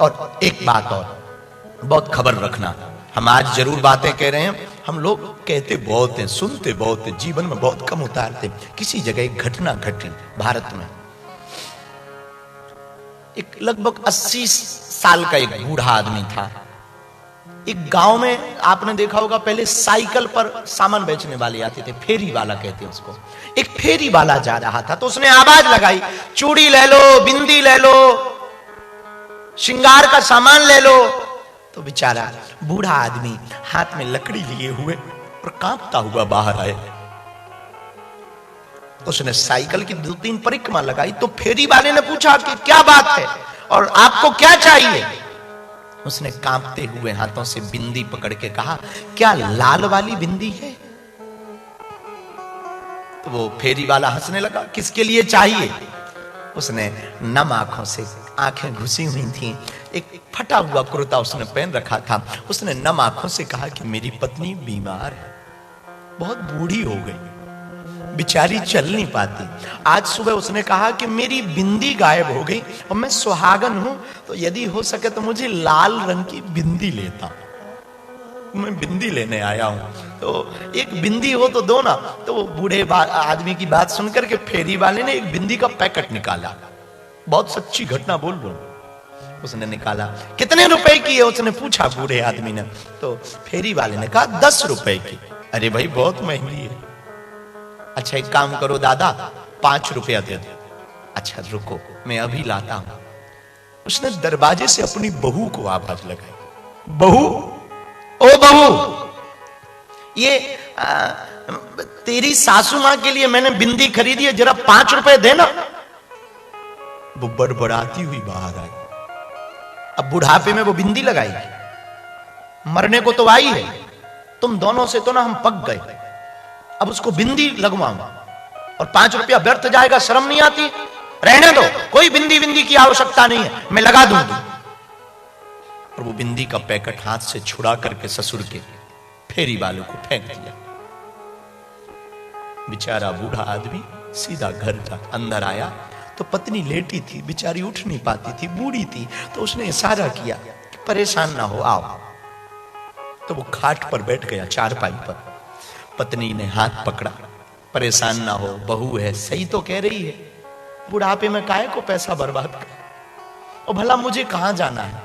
और एक बात और, बहुत खबर रखना, हम आज जरूर बातें कह रहे हैं, हम लोग कहते बहुत हैं, सुनते बहुत हैं, जीवन में बहुत कम उतारते। किसी जगह एक घटना घटी भारत में। एक लगभग 80 साल का एक बूढ़ा आदमी था। एक गांव में आपने देखा होगा, पहले साइकिल पर सामान बेचने वाले आते थे, फेरी वाला कहते हैं उसको। एक फेरी वाला जा रहा था तो उसने आवाज लगाई, चूड़ी ले लो, बिंदी ले लो, श्रृंगार का सामान ले लो। तो बेचारा बूढ़ा आदमी हाथ में लकड़ी लिए हुए और कांपता हुआ बाहर आया। उसने साइकिल की 2-3 परिक्रमा लगाई तो फेरी वाले ने पूछा कि क्या बात है और आपको क्या चाहिए। उसने कांपते हुए हाथों से बिंदी पकड़ के कहा, क्या लाल वाली बिंदी है? तो वो फेरी वाला हंसने लगा, किसके लिए चाहिए? उसने नम आंखों से, आंखें घुसी हुई थी, एक फटा हुआ कुर्ता उसने पहन रखा था। उसने नम आंखों से कहा कि मेरी पत्नी बीमार है, बहुत बूढ़ी हो गई, बेचारी चल नहीं पाती। आज सुबह उसने कहा कि मेरी बिंदी गायब हो गई और मैं सुहागन हूं, तो यदि हो सके तो मुझे लाल रंग की बिंदी लेता, मैं बिंदी लेने आया हूं, तो एक बिंदी हो तो दो ना। तो वो बूढ़े आदमी की बात सुनकर के फेरी वाले ने एक बिंदी का पैकेट निकाला, बहुत सच्ची घटना बोल रहा हूं। उसने निकाला, कितने रुपए की है उसने पूछा बूढ़े आदमी ने। तो फेरी वाले ने कहा 10 रुपए की। अरे भाई बहुत महंगी है। अच्छा एक काम करो दादा, 5 रुपया दे दो। अच्छा रुको मैं अभी लाता हूं। उसने दरवाजे से अपनी बहू को आवाज लगाई, बहू, ओ बहू, ये तेरी सासू मां के लिए मैंने बिंदी खरीदी है, जरा 5 रुपए देना। वो बड़बड़ाती हुई बाहर आई। अब बुढ़ापे में वो बिंदी लगाई, मरने को तो आई है, तुम दोनों से तो ना हम पक गए, अब उसको बिंदी लगवाऊंगा और 5 रुपया व्यर्थ जाएगा, शर्म नहीं आती? रहने दो, कोई बिंदी बिंदी की आवश्यकता नहीं है, मैं लगा दूंगी। और वो बिंदी का पैकेट हाथ से छुड़ा करके ससुर के फेरी वालों को फेंक दिया। बेचारा बूढ़ा आदमी सीधा घर जा अंदर आया तो पत्नी लेटी थी, बेचारी उठ नहीं पाती थी, बूढ़ी थी। तो उसने इशारा किया कि परेशान ना हो, आओ। तो वो खाट पर बैठ गया, चारपाई पर। पत्नी ने हाथ पकड़ा, परेशान ना हो, बहू है, सही तो कह रही है, बुढ़ापे में काहे को पैसा बर्बाद कर, और भला मुझे कहां जाना है।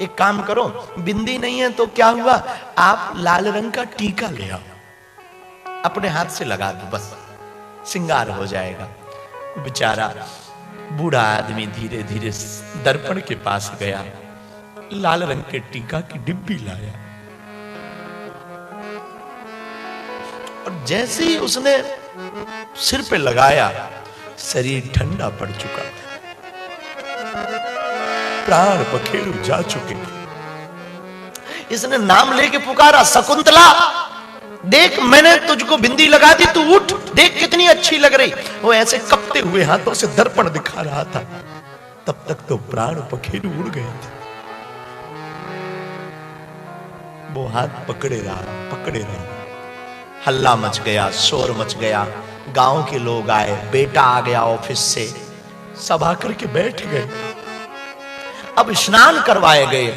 एक काम करो, बिंदी नहीं है तो क्या हुआ, आप लाल रंग का टीका ले आओ, अपने हाथ से लगा दो, बस श्रृंगार हो जाएगा। बेचारा बूढ़ा आदमी धीरे धीरे दर्पण के पास गया, लाल रंग के टीका की डिब्बी लाया और जैसे ही उसने सिर पे लगाया, शरीर ठंडा पड़ चुका था, प्राण पखेरु जा चुके थे। इसने नाम लेके पुकारा, शकुंतला देख मैंने तुझको बिंदी लगा दी, तू उठ, देख कितनी अच्छी लग रही। वो ऐसे कपते हुए हाथों से दर्पण दिखा रहा था। तब तक तो प्राण पखेरु उड़ गए थे। वो हाथ पकड़े रहा, हल्ला मच गया, शोर मच गया, गांव के लोग आए, बेटा आ गया ऑफिस से, सब आकर के बैठ गए। अब स्नान करवाए गए,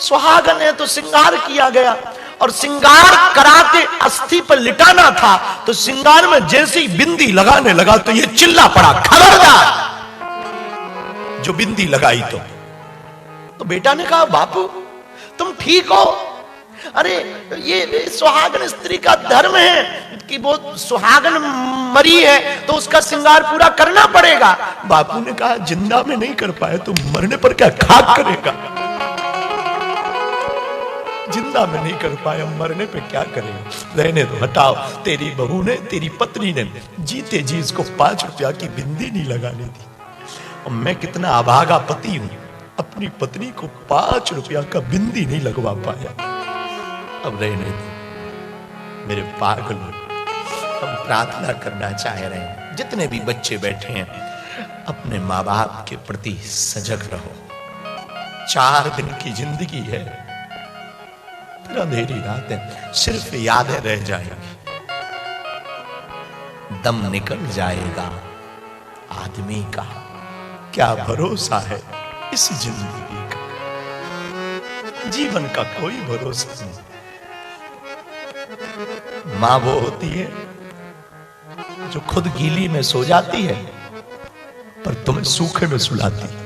सुहागन है तो श्रृंगार किया गया, और श्रृंगार करा के अस्थि पर लिटाना था। तो श्रृंगार में जैसे ही बिंदी लगाने लगा तो ये चिल्ला पड़ा, खबरदार जो बिंदी लगाई। तो बेटा ने कहा, बापू तुम ठीक हो? अरे ये सुहागन स्त्री का धर्म है कि वो सुहागन मरी है तो उसका श्रृंगार पूरा करना पड़ेगा। बापू ने कहा, जिंदा में नहीं कर पाए तो मरने पर क्या खाक करेगा? जिंदा में नहीं कर पाया, मरने पे क्या करेगा? रहने दो, हटाओ। तेरी बहू ने, तेरी पत्नी ने जीते जी इसको 5 रुपया की बिंदी नहीं लगाने दी, और मैं कितना अभागा पति हूं, अपनी पत्नी को 5 रुपया का बिंदी नहीं लगवा पाया। अब रहने दो मेरे पागलों, हम प्रार्थना करना चाह रहे हैं, जितने भी बच्चे बैठे हैं अपने माँ बाप के प्रति सजग रहो। 4 दिन की जिंदगी है, फिर अंधेरी रातें सिर्फ यादें रह जाएंगी, दम निकल जाएगा आदमी का। क्या भरोसा है इस जिंदगी का? जीवन का कोई भरोसा नहीं। मां वो होती है जो खुद गीली में सो जाती है पर तुम्हें सूखे में सुलाती है।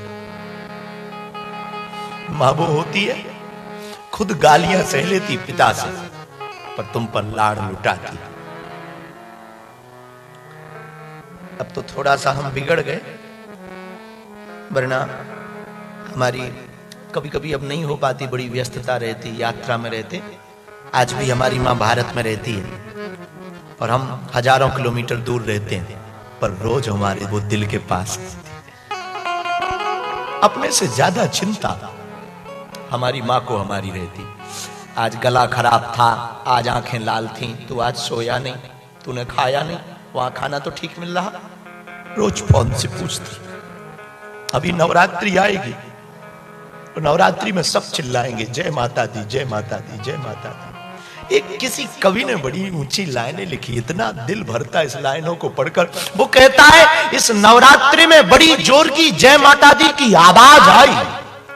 मां वो होती है खुद गालियां सह लेती पिता से पर तुम पर लाड़ लुटाती। अब तो थोड़ा सा हम बिगड़ गए, वरना हमारी कभी कभी अब नहीं हो पाती, बड़ी व्यस्तता रहती, यात्रा में रहते। आज भी हमारी मां भारत में रहती है और हम हजारों किलोमीटर दूर रहते हैं, पर रोज हमारे वो दिल के पास रहती है। अपने से ज्यादा चिंता हमारी मां को हमारी रहती। आज गला खराब था, आज आंखें लाल थी, तू आज सोया नहीं, तूने खाया नहीं, वहां खाना तो ठीक मिल रहा, रोज फोन से पूछती। अभी नवरात्रि आएगी तो नवरात्रि में सब चिल्लाएंगे जय माता दी, जय माता दी, जय माता दी। एक किसी कवि ने बड़ी ऊंची लाइनें लिखी, इतना दिल भरता इस लाइनों को पढ़कर। वो कहता है इस नवरात्रि में बड़ी जोर की जय माता दी की आवाज आई।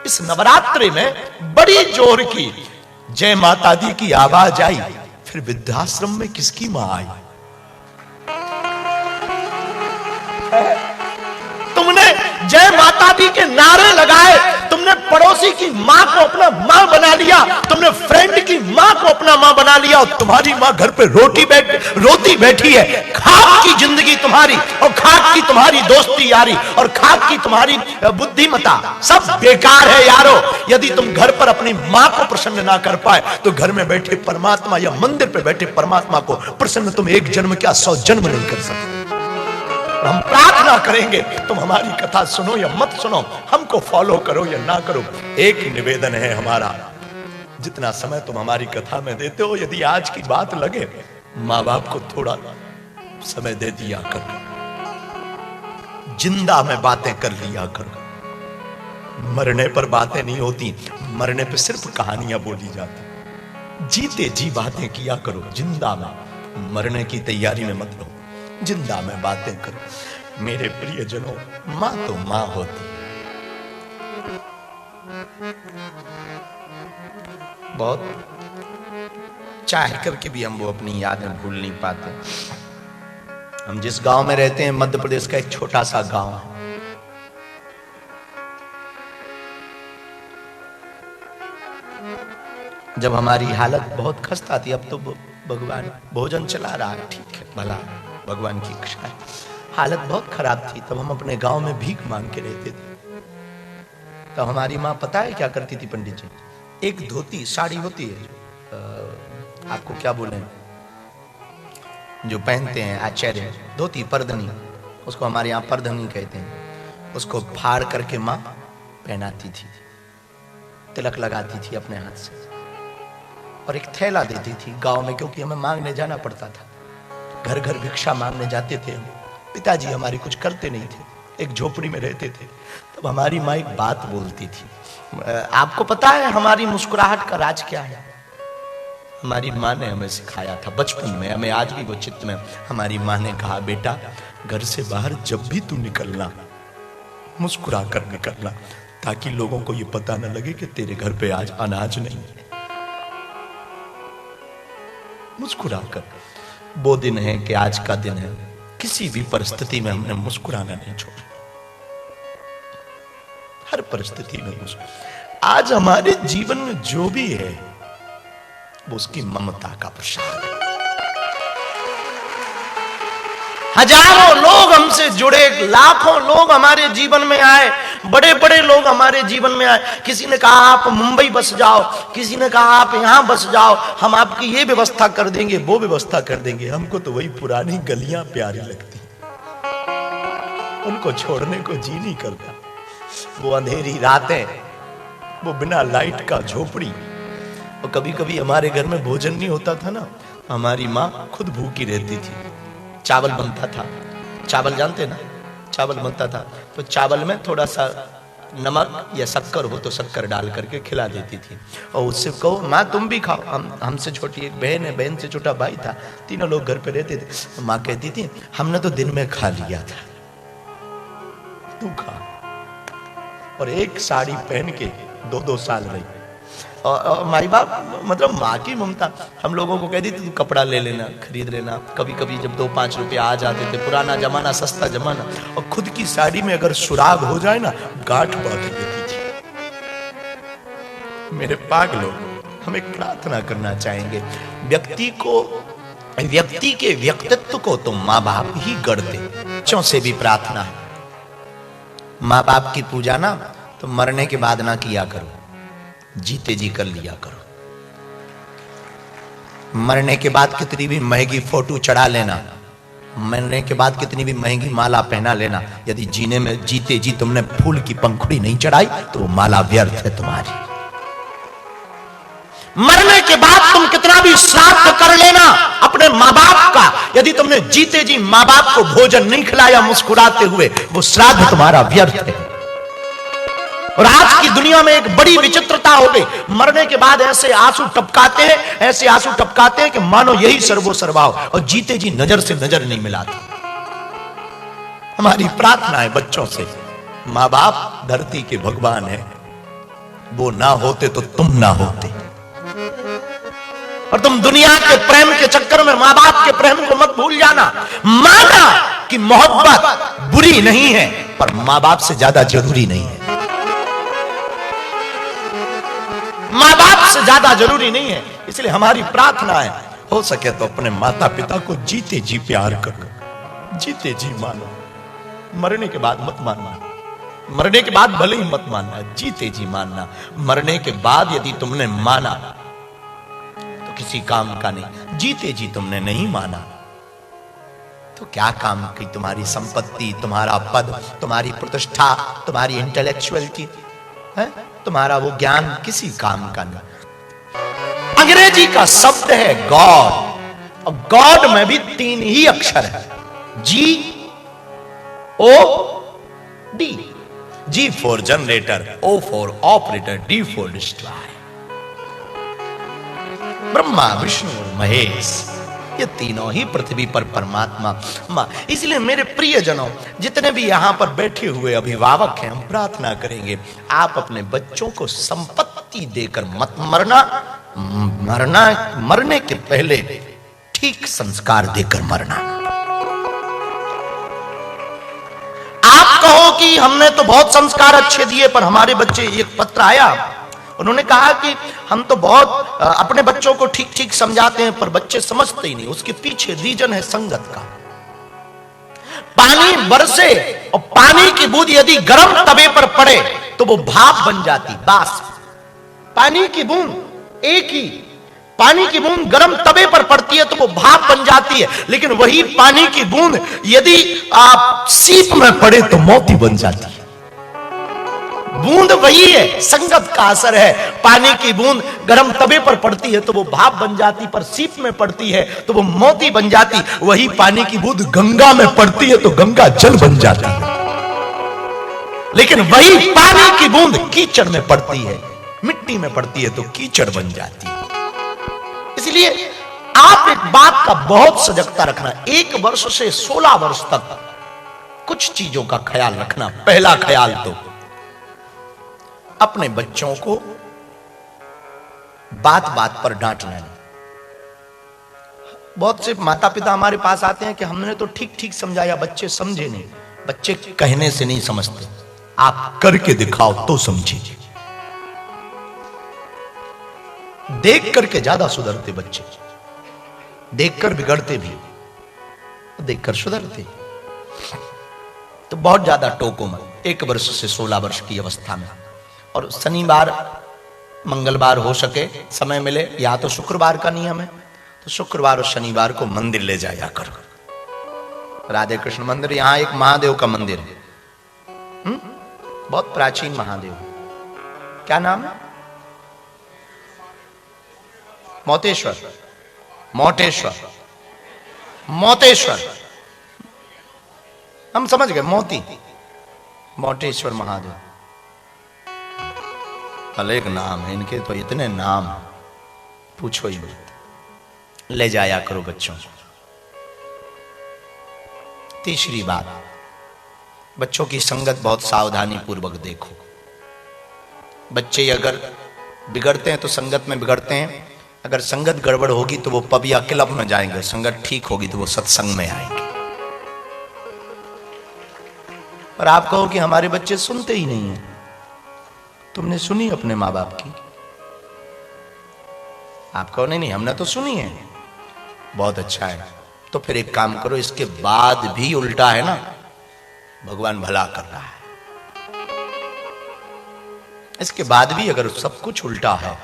इस नवरात्रि में बड़ी जोर की जय माता दी की आवाज आई। फिर वृद्धाश्रम में किसकी मां आई? तुमने जय माता दी के नारे लगाए, तुमने पड़ोसी की मां को अपना मां बना लिया, तुमने फ्रेंड की मां को अपना मां बना लिया और तुम्हारी मां घर पे रोती बैठी है। खाक की जिंदगी तुम्हारी, और खाक की तुम्हारी दोस्ती यारी, और खाक की तुम्हारी बुद्धिमता, सब बेकार है यारो। यदि तुम घर पर अपनी मां को प्रसन्न ना कर पाए तो घर में बैठे परमात्मा या मंदिर पे बैठे परमात्मा को प्रसन्न तुम एक जन्म क्या 100 जन्म नहीं कर सकते। हम प्रार्थना करेंगे तुम हमारी कथा सुनो या मत सुनो, हमको फॉलो करो या ना करो। एक निवेदन है हमारा, जितना समय तुम हमारी कथा में देते हो, यदि आज की बात लगे, माँ बाप को थोड़ा समय दे दिया करो, जिंदा में बातें कर लिया करो। मरने पर बातें नहीं होती, मरने पर सिर्फ कहानियां बोली जाती। जीते जी बातें किया करो, जिंदा में। मरने की तैयारी में मत रहो, जिंदा में बातें करो। मेरे प्रियजनों, मां तो मां होती है। बहुत चाह करके भी हम वो अपनी यादें भूल नहीं पाते। हम जिस गांव में रहते हैं, मध्य प्रदेश का एक छोटा सा गांव है। जब हमारी हालत बहुत खस्ता थी, अब तो भगवान भोजन चला रहा है, ठीक है, भला भगवान की इच्छा है। हालत बहुत खराब थी, तब हम अपने गांव में भीख मांग के रहते थे। तो हमारी माँ पता है क्या करती थी पंडित जी? एक धोती साड़ी होती है, आपको क्या बोले, जो पहनते हैं आचार्य, धोती परधनी, उसको हमारे यहाँ परधनी कहते हैं। उसको फाड़ करके माँ पहनाती थी, तिलक लगाती थी अपने हाथ से, और एक थैला देती थी गांव में, क्योंकि हमें मांगने जाना पड़ता था। घर घर भिक्षा मांगने जाते थे हम। पिताजी हमारी कुछ करते नहीं थे, एक झोपड़ी में रहते थे। तब हमारी माँ एक बात बोलती थी। आपको पता है हमारी मुस्कुराहट का राज क्या है? हमारी माँ ने हमें सिखाया था बचपन में, हमें आज भी वो चित्त में। हमारी माँ ने कहा, बेटा घर से बाहर जब भी तू निकलना, मुस्कुरा कर निकलना, ताकि लोगों को ये पता न लगे कि तेरे घर पे आज अनाज नहीं है। मुस्कुरा कर। वो दिन है कि आज का दिन है, किसी भी परिस्थिति में हमने मुस्कुराना नहीं छोड़ा। हर परिस्थिति में मुस्कुरा। आज हमारे जीवन में जो भी है वो उसकी ममता का प्रसाद है। हजारों लोग हमसे जुड़े, लाखों लोग हमारे जीवन में आए, बड़े बड़े लोग हमारे जीवन में आए। किसी ने कहा आप मुंबई बस जाओ, किसी ने कहा आप यहां बस जाओ, हम आपकी ये व्यवस्था कर देंगे, वो व्यवस्था कर देंगे। हमको तो वही पुरानी गलियां प्यारी लगती, उनको छोड़ने को जी नहीं करता। वो अंधेरी रातें, वो बिना लाइट का झोपड़ी। और कभी कभी हमारे घर में भोजन नहीं होता था ना, हमारी माँ खुद भूखी रहती थी। चावल बनता था, चावल जानते ना, चावल बनता था तो चावल में थोड़ा सा नमक या शक्कर हो तो शक्कर डाल करके खिला देती थी। और उससे कहो माँ तुम भी खाओ। हमसे छोटी एक बहन है, बहन से छोटा भाई था, तीनों लोग घर पे रहते थे। माँ कहती थी हमने तो दिन में खा लिया था, तू खा। और एक साड़ी पहन के 2-2 साल रही। और माई बाप मतलब माँ की ममता हम लोगों को कह दी तू कपड़ा ले लेना, खरीद लेना। कभी कभी जब 2-5 रुपया आ जाते थे, पुराना जमाना, सस्ता जमाना, और खुद की साड़ी में अगर सुराग हो जाए ना, गांठ बांध देती थी। मेरे पागलों, हम एक प्रार्थना करना चाहेंगे, व्यक्ति के व्यक्तित्व को तो माँ बाप ही गढ़ते। बच्चों से भी प्रार्थना है, माँ बाप की पूजा ना तो मरने के बाद ना किया करो, जीते जी कर लिया करो। मरने के बाद कितनी भी महंगी फोटो चढ़ा लेना, मरने के बाद कितनी भी महंगी माला पहना लेना, यदि जीते जी तुमने फूल की पंखुड़ी नहीं चढ़ाई तो वो माला व्यर्थ है तुम्हारी। मरने के बाद तुम कितना भी श्राद्ध कर लेना अपने माँ बाप का, यदि तुमने जीते जी माँ बाप को भोजन नहीं खिलाया मुस्कुराते हुए, वो श्राद्ध तुम्हारा व्यर्थ है। और आज की दुनिया में एक बड़ी विचित्रता हो गई, मरने के बाद ऐसे आंसू टपकाते हैं कि मानो यही सर्वो सर्वाव, और जीते जी नजर से नजर नहीं मिलाते। हमारी प्रार्थना है बच्चों से, माँ बाप धरती के भगवान है, वो ना होते तो तुम ना होते। और तुम दुनिया के प्रेम के चक्कर में मां बाप के प्रेम को मत भूल जाना। माना कि मोहब्बत बुरी नहीं है, पर मां बाप से ज्यादा जरूरी नहीं है। मां बाप से ज्यादा जरूरी नहीं है। इसलिए हमारी प्रार्थना है, हो सके तो अपने माता पिता को जीते जी प्यार करो, जीते जी मानो। मरने के बाद मत मानना, मरने के बाद भले ही मत मानना, जीते जी मानना। मरने के बाद यदि तुमने माना तो किसी काम का नहीं, जीते जी तुमने नहीं माना तो क्या काम की तुम्हारी संपत्ति, तुम्हारा पद, तुम्हारी प्रतिष्ठा, तुम्हारी इंटेलेक्चुअलिटी है, तुम्हारा वो ज्ञान किसी काम का नहीं। अंग्रेजी का शब्द है गॉड, और गॉड में भी 3 ही अक्षर है, GOD। G for generator, O for operator, D for destroy. Brahma, Vishnu और महेश, ये तीनों ही पृथ्वी पर परमात्मा मां। इसलिए मेरे प्रियजनों, जितने भी यहां पर बैठे हुए अभिभावक हैं, हम प्रार्थना करेंगे, आप अपने बच्चों को संपत्ति देकर मत मरना, मरने के पहले ठीक संस्कार देकर मरना। आप कहो कि हमने तो बहुत संस्कार अच्छे दिए, पर हमारे बच्चे, एक पत्र आया, उन्होंने कहा कि हम तो बहुत अपने बच्चों को ठीक ठीक समझाते हैं, पर बच्चे समझते ही नहीं। उसके पीछे रीजन है संगत का। पानी बरसे और पानी की बूंद यदि गर्म तवे पर पड़े तो वो भाप बन जाती, बाष्प। पानी की बूंद एक ही, पानी की बूंद गर्म तवे पर पड़ती है तो वो भाप बन जाती है, लेकिन वही पानी की बूंद यदि आप सीप में पड़े तो मोती बन जाती है। बूंद वही है, संगत का असर है। पानी की बूंद गर्म तवे पर पड़ती है तो वो भाप बन जाती, पर सीप में पड़ती है तो वो मोती बन जाती। वही पानी की बूंद गंगा में पड़ती है तो गंगा जल बन जाती है, लेकिन वही पानी की बूंद कीचड़ में पड़ती है, मिट्टी में पड़ती है तो कीचड़ बन जाती है। इसलिए आप एक बात का बहुत सजगता रखना, 1 वर्ष से 16 वर्ष तक कुछ चीजों का ख्याल रखना। पहला ख्याल तो अपने बच्चों को बात बात पर डांटना नहीं। बहुत से माता पिता हमारे पास आते हैं कि हमने तो ठीक ठीक समझाया, बच्चे समझे नहीं। बच्चे कहने से नहीं समझते, आप करके दिखाओ तो समझे। देख करके ज्यादा सुधरते बच्चे, देखकर बिगड़ते भी, देखकर सुधरते। तो बहुत ज्यादा टोको मत 1 वर्ष से 16 वर्ष की अवस्था में। और शनिवार मंगलवार हो सके समय मिले, या तो शुक्रवार का नियम है तो शुक्रवार और शनिवार को मंदिर ले जाया करो। राधे कृष्ण मंदिर, यहां एक महादेव का मंदिर है, बहुत प्राचीन महादेव। क्या नाम है? मोतेश्वर, मोटेश्वर, मोतेश्वर, हम समझ गए, मोती, मोटेश्वर महादेव। अलग नाम है इनके, तो इतने नाम पूछो ही मत। ले जाया करो बच्चों को। तीसरी बात, बच्चों की संगत बहुत सावधानी पूर्वक देखो। बच्चे अगर बिगड़ते हैं तो संगत में बिगड़ते हैं। अगर संगत गड़बड़ होगी तो वो पब या क्लब में जाएंगे, संगत ठीक होगी तो वो सत्संग में आएंगे। और आप कहो कि हमारे बच्चे सुनते ही नहीं है। तुमने सुनी अपने माँ बाप की? आप कहो नहीं नहीं हमने तो सुनी है। बहुत अच्छा है, तो फिर एक काम करो, इसके बाद भी उल्टा है ना, भगवान भला कर रहा है। इसके बाद भी अगर सब कुछ उल्टा है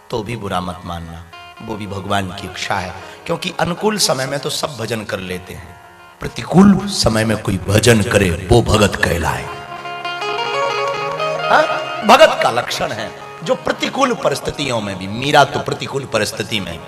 तो भी बुरा मत मानना, वो भी भगवान की इच्छा है। क्योंकि अनुकूल समय में तो सब भजन कर लेते हैं, प्रतिकूल समय में कोई भजन करे वो भगत कहलाए। भगत का लक्षण है जो प्रतिकूल परिस्थितियों में भी, मीरा तो प्रतिकूल परिस्थिति में